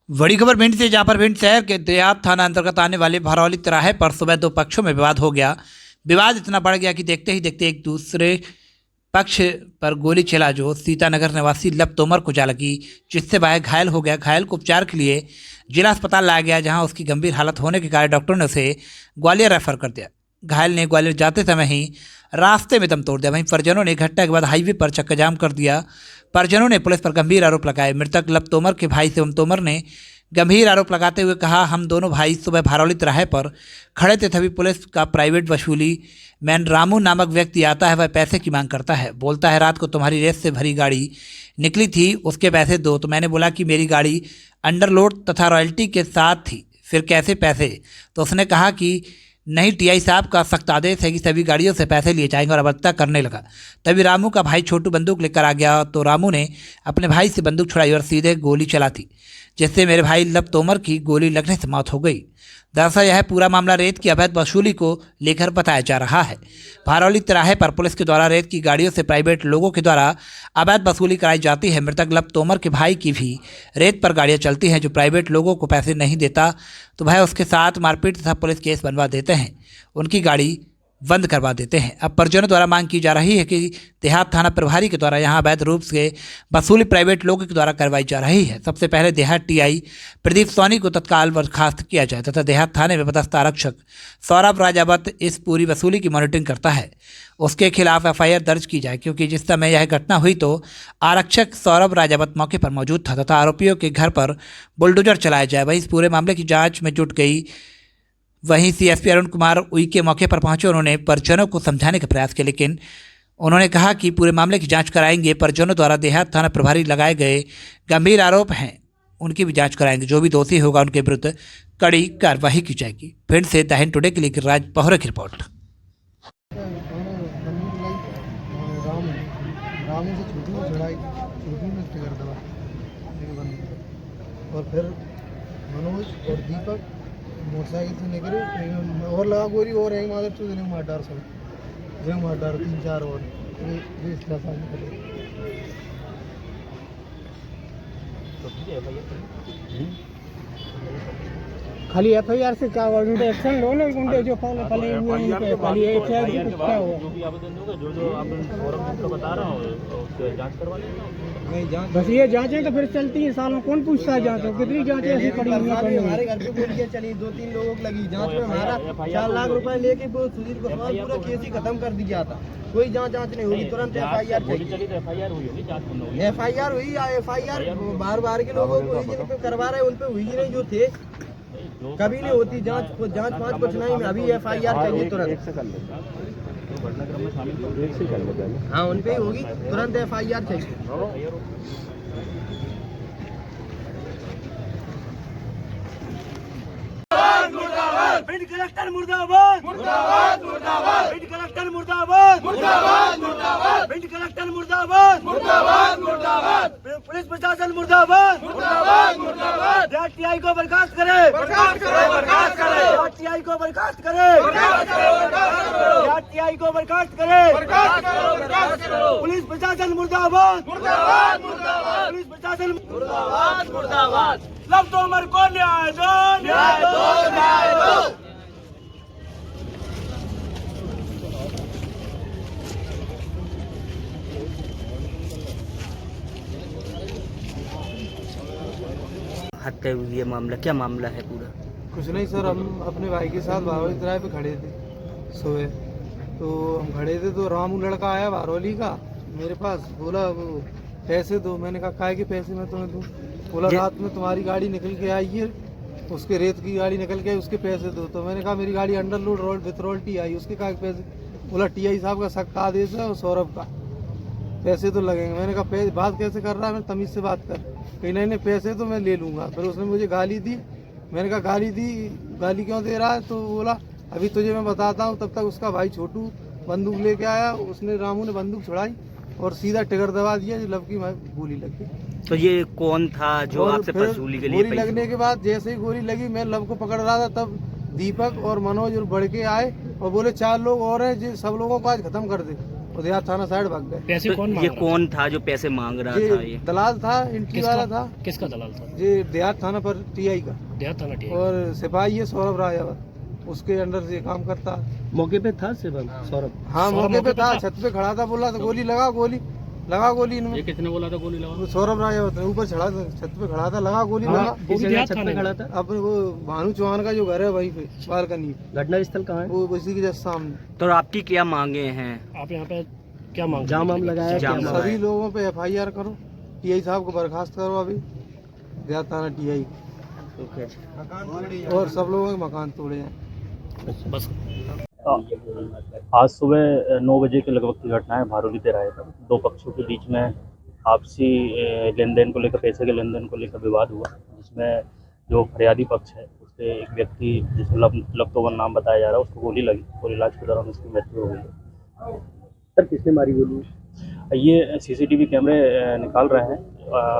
बड़ी खबर भिंड से, जहां पर भिंड शहर के देहात थाना अंतर्गत आने वाले भरौली तिराहे पर सुबह दो पक्षों में विवाद हो गया। विवाद इतना बढ़ गया कि देखते ही देखते एक दूसरे पक्ष पर गोली चला जो सीतानगर निवासी लब तोमर को जा लगी, जिससे वह घायल हो गया। घायल को उपचार के लिए जिला अस्पताल लाया गया, जहां उसकी गंभीर हालत होने के कारण डॉक्टरों ने उसे ग्वालियर रेफर कर दिया। घायल ने ग्वालियर जाते समय ही रास्ते में दम तोड़ दिया। वहीं परिजनों ने घटना के बाद हाईवे पर चक्काजाम कर दिया। परिजनों ने पुलिस पर गंभीर आरोप लगाए। मृतक लब तोमर के भाई शिवम तोमर ने गंभीर आरोप लगाते हुए कहा, हम दोनों भाई सुबह भरौली तिराहे पर खड़े थे, तभी पुलिस का प्राइवेट वसूली मैन रामू नामक व्यक्ति आता है। वह पैसे की मांग करता है, बोलता है रात को तुम्हारी रेस से भरी गाड़ी निकली थी, उसके पैसे दो। तो मैंने बोला कि मेरी गाड़ी अंडरलोड तथा रॉयल्टी के साथ थी, फिर कैसे पैसे? तो उसने कहा कि नहीं, टीआई साहब का सख्त आदेश है कि सभी गाड़ियों से पैसे लिए जाएंगे, और अवज्ञा करने लगा। तभी रामू का भाई छोटू बंदूक लेकर आ गया, तो रामू ने अपने भाई से बंदूक छुड़ाई और सीधे गोली चला दी, जिससे मेरे भाई लब तोमर की गोली लगने से मौत हो गई। दरअसल यह पूरा मामला रेत की अवैध वसूली को लेकर बताया जा रहा है। भरौली तिराहे पर पुलिस के द्वारा रेत की गाड़ियों से प्राइवेट लोगों के द्वारा अवैध वसूली कराई जाती है। मृतक लब तोमर के भाई की भी रेत पर गाड़ियां चलती हैं, जो प्राइवेट लोगों को पैसे नहीं देता तो वह उसके साथ मारपीट तथा पुलिस केस बनवा देते हैं, उनकी गाड़ी बंद करवा देते हैं। अब परिजनों द्वारा मांग की जा रही है कि देहात थाना प्रभारी के द्वारा यहां अवैध रूप से वसूली प्राइवेट लोगों के द्वारा करवाई जा रही है। सबसे पहले देहात टीआई प्रदीप सोनी को तत्काल बर्खास्त किया जाए तथा देहात थाने में पदस्थ आरक्षक सौरभ राजावत इस पूरी वसूली की मॉनिटरिंग करता है, उसके खिलाफ एफआईआर दर्ज की जाए, क्योंकि जिस समय यह घटना हुई तो आरक्षक सौरभ राजावत मौके पर मौजूद था तथा आरोपियों के घर पर बुलडोजर चलाया जाए। वहीं इस पूरे मामले की जाँच में जुट गई। वहीं सीएसपी अरुण कुमार उइके मौके पर पहुंचे। उन्होंने परिजनों को समझाने का प्रयास किया, लेकिन उन्होंने कहा कि पूरे मामले की जांच कराएंगे। परिजनों द्वारा देहात थाना प्रभारी लगाए गए गंभीर आरोप हैं, उनकी भी जांच कराएंगे। जो भी दोषी होगा उनके विरुद्ध कड़ी कार्रवाई की जाएगी। फिर से द हिंद टुडे के लिए गिरिराज पहरा की रिपोर्ट। रामू से छोटी में चढ़ाई, छोटी में टिकर दवा और फिर मनोज और दीपक मोटरसाइकिल से निकले और लगा गोली और एक मादर चौधरी मार डार सब मार डार 3-4 और खाली एफआईआर से क्या हुआ? उनके एक्शन लो ना, उनके जो फले हुए हैं खाली एफआईआर से कुछ क्या हुआ? जो भी आवेदन होगा, जो आप फॉर्म को बता रहा हूँ, उसके जांच करवा लेना। नहीं जांच, बस ये जांचें तो फिर चलती है, साल में कौन पूछता है जांच? कितनी जांचें ऐसी पड़ी हुई हैं? हमारे घर पे गोलियां चली, 2-3 लोगों की लगी जांच में। हमारा 4 लाख रुपए लेके वो सुधीर गोस्वाल पूरा केस ही खत्म कर दिया था। कोई जांच नहीं होगी, तुरंत एफआईआर चाहिए। एफआईआर हुई होगी, जांच होगी। एफआईआर हुई, एफआईआर बार के लोगों को जिन पे करवा रहे उन पे हुई नहीं, जो थे कभी नहीं होती जांच पाँच कुछ नहीं में। अभी एफआईआर चाहिए तुरंत। हाँ, उन पे ही होगी, तुरंत एफआईआर चाहिए। भिंड कलेक्टर मुर्दाबाद, मुर्दाबाद, मुर्दाबाद। भिंड कलेक्टर मुर्दाबाद, मुर्दाबाद, मुर्दाबाद। भिंड कलेक्टर मुर्दाबाद, मुर्दाबाद, मुर्दाबाद। पुलिस प्रशासन मुर्दाबाद, मुर्दाबाद, मुर्दाबाद। टीआई को बर्खास्त करे, बर्खास्त करे, बर्खास्त करे। टीआई को बर्खास्त करे, बर्खास्त करो, बर्खास्त करो। टीआई को बर्खास्त करे, बर्खास्त करो, बर्खास्त करो। पुलिस प्रशासन मुर्दाबाद, मुर्दाबाद, मुर्दाबाद। पुलिस प्रशासन मुर्दाबाद, मुर्दाबाद। लब तोमर को न्याय दो, न्याय दो, न्याय दो। हत्या हुई है, मामला क्या मामला है पूरा? कुछ नहीं सर, हम अपने भाई के साथ भरौली तिराहे पे खड़े थे सोए, तो हम खड़े थे तो रामू लड़का आया भरौली का मेरे पास, बोला वो पैसे दो। मैंने कहा काहे के पैसे मैं तुम्हें दूँ? बोला रात में तुम्हारी गाड़ी निकल के आई है, उसके रेत की गाड़ी निकल के आई, उसके पैसे दो। तो मैंने कहा मेरी गाड़ी अंडरलोड रोड विथ रॉयल्टी आई, उसके काहे पैसे? बोला टीआई साहब का सख्त आदेश है और सौरभ का पैसे तो लगेंगे। मैंने कहा बात कैसे कर रहा है? मैं तमीज से बात कर। कहीं नहीं पैसे तो मैं ले लूँगा। फिर उसने मुझे गाली दी। मैंने कहा गाली दी, गाली क्यों दे रहा है? तो बोला अभी तुझे मैं बताता हूँ। तब तक उसका भाई छोटू बंदूक लेके आया, उसने रामू ने बंदूक छुड़ाई और सीधा टिगर दबा दिया, जो लब की गोली लग गई। तो ये कौन था जो आपसे वसूली के लिए? गोली लगने के बाद जैसे ही गोली लगी, मैं लब को पकड़ रहा था, तब दीपक और मनोज और बढ़ के आए और बोले 4 लोग और हैं, सब लोगों को आज खत्म कर दे। और देहात थाना साइड भाग गए। पैसे तो कौन ये मांग रहा कौन था जो पैसे मांग रहा था? ये ये दलाल था, एंट्री वाला था, किसका दलाल था? ये देहात थाना पर टीआई का, देहात थाना टीआई। और सिपाही है सौरभ राजावत, उसके अंडर से काम करता है। मौके पे था सौरभ? हाँ मौके पे था, छत पे खड़ा था, बोला था गोली लगा, गोली इनमें। ये किसने बोला था गोली लगा? वो सौरभ राजावत ने ऊपर चढ़ा था, छत पे खड़ा था, लगा गोली लगा। वो भी देहात थाने खड़ा था। अपने वो भानु चौहान का जो घर है वहीं पे बालकनी, घटना स्थल कहाँ है? वो उसी के जस्ट सामने। तो आपकी क्या मांगे हैं? आप यहाँ पे क्या मांग? जाम लगाया? जाम लगाया। सभी लोगों पे एफआईआर करो, टीआई साहब को बर्खास्त करो अभी, देहात थाना टीआई, और सब लोगों के मकान तोड़े हैं। बस आज सुबह 9 बजे के लगभग की घटना है भारौली तिराहे पर। दो पक्षों के बीच में आपसी लेन देन को लेकर, पैसे के लेन देन को लेकर विवाद हुआ, जिसमें जो फरियादी पक्ष है उसके एक व्यक्ति जिसे लपतोवन नाम बताया जा रहा है, उसको गोली लगी और इलाज के दौरान उसकी मृत्यु हो गई। सर किसने मारी गोली? ये सीसीटीवी कैमरे निकाल रहे हैं।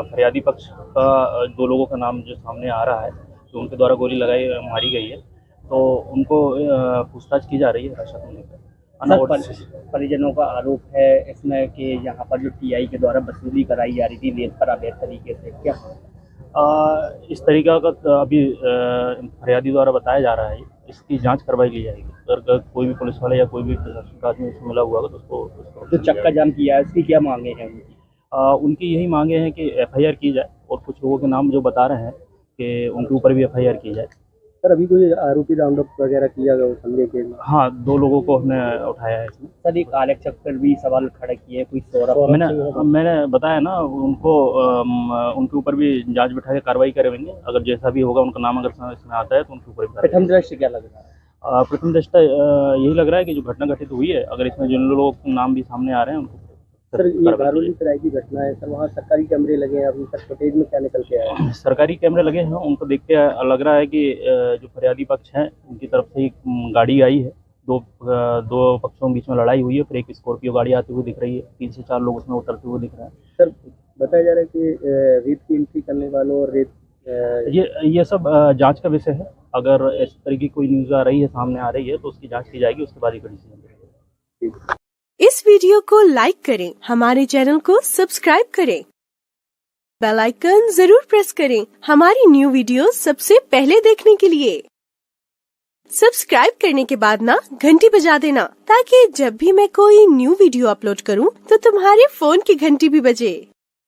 फरियादी पक्ष का दो लोगों का नाम जो सामने आ रहा है, तो उनके द्वारा गोली मारी गई है, तो उनको पूछताछ की जा रही है रशक में लेकर। परिजनों का आरोप है इसमें कि यहाँ पर जो टीआई के द्वारा वसूली कराई जा रही थी रेत पर अवैध तरीके से, क्या इस तरीका का अभी फरियादी द्वारा बताया जा रहा है। इसकी जांच करवाई ली जाएगी। अगर कोई भी पुलिस वाला या कोई भी प्रशासन का आदमी उसमें मिला हुआ होगा तो उसको जो चक्का जाम किया है उसकी क्या मांगे हैं उनकी? उनकी यही मांगे हैं कि एफआईआर की जाए, और कुछ लोगों के नाम जो बता रहे हैं कि उनके ऊपर भी एफआईआर की जाए। सर अभी कोई आरोपी राउंड अप वगैरह किया गया संदेह के? हाँ, 2 लोगों को हमने उठाया है इसमें। सर एक आरक्षक पर भी सवाल खड़े किए, कोई सौरभ मैंने बताया ना उनको, उनके ऊपर भी जांच बिठा के कार्रवाई करेंगे। अगर जैसा भी होगा उनका नाम अगर इसमें आता है तो उनके ऊपर भी प्रथम दृष्टि क्या लग रहा है? प्रथम दृष्टि यही लग रहा है कि जो घटना घटित हुई है, अगर इसमें जिन लोगों के नाम भी सामने आ रहे हैं उनको सर ये भारौली तिराहे की घटना है सर, वहाँ सरकारी कैमरे लगे हैं, अभी तक फुटेज में क्या निकल के आया है? सरकारी कैमरे लगे हैं, उनको देख के लग रहा है कि जो फरियादी पक्ष हैं उनकी तरफ से एक गाड़ी आई है। दो पक्षों के बीच में लड़ाई हुई है, फिर एक स्कॉर्पियो गाड़ी आती हुई दिख रही है, 3 से 4 लोग उसमें उतरते हुए दिख रहे हैं। सर बताया जा रहा है कि रेत की एंट्री करने वालों और रेत ये सब जांच का विषय है। अगर इस तरह की कोई न्यूज़ आ रही है, सामने आ रही है, तो उसकी जांच की जाएगी, उसके बाद ही डिसीजन लेंगे। इस वीडियो को लाइक करें, हमारे चैनल को सब्सक्राइब करें, बेल आइकन जरूर प्रेस करें हमारी न्यू वीडियो सबसे पहले देखने के लिए। सब्सक्राइब करने के बाद ना घंटी बजा देना, ताकि जब भी मैं कोई न्यू वीडियो अपलोड करूं तो तुम्हारे फोन की घंटी भी बजे।